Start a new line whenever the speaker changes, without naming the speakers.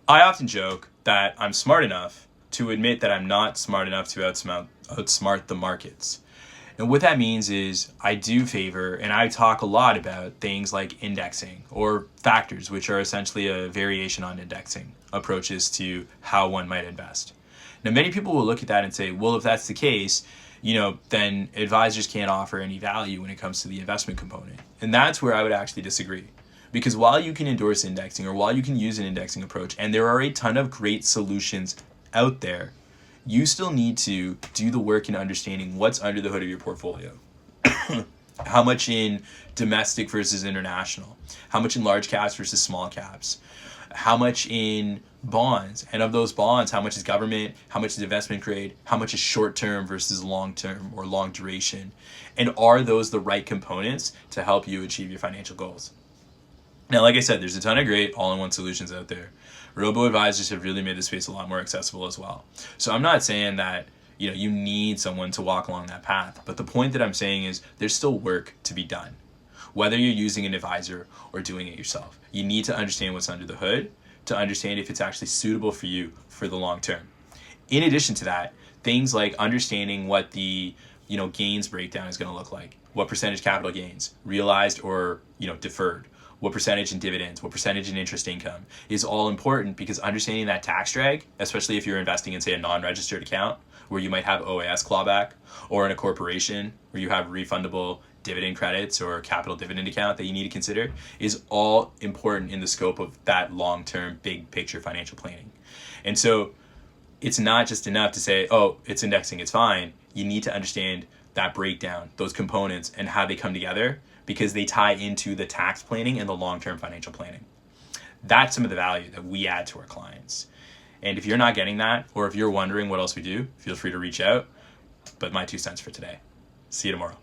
I often joke that I'm smart enough to admit that I'm not smart enough to outsmart the markets. And what that means is I do favor and I talk a lot about things like indexing or factors, which are essentially a variation on indexing approaches to how one might invest. Now, many people will look at that and say, well, if that's the case, then advisors can't offer any value when it comes to the investment component. And that's where I would actually disagree. Because while you can endorse indexing or while you can use an indexing approach, and there are a ton of great solutions out there, you still need to do the work in understanding what's under the hood of your portfolio. How much in domestic versus international? How much in large caps versus small caps? How much in bonds? And of those bonds, how much is government? How much is investment grade? How much is short term versus long term or long duration? And are those the right components to help you achieve your financial goals? Now, like I said, there's a ton of great all-in-one solutions out there. Robo-advisors have really made the space a lot more accessible as well. So I'm not saying that you need someone to walk along that path, but the point that I'm saying is there's still work to be done. Whether you're using an advisor or doing it yourself, you need to understand what's under the hood to understand if it's actually suitable for you for the long term. In addition to that, things like understanding what the gains breakdown is going to look like, what percentage capital gains, realized or deferred, what percentage in dividends, what percentage in interest income is all important, because understanding that tax drag, especially if you're investing in, say, a non-registered account where you might have OAS clawback, or in a corporation where you have refundable dividend credits or capital dividend account that you need to consider, is all important in the scope of that long-term big picture financial planning. And so it's not just enough to say, oh, it's indexing, it's fine. You need to understand that breakdown, those components, and how they come together, because they tie into the tax planning and the long-term financial planning. That's some of the value that we add to our clients. And if you're not getting that, or if you're wondering what else we do, feel free to reach out. But my 2 cents for today. See you tomorrow.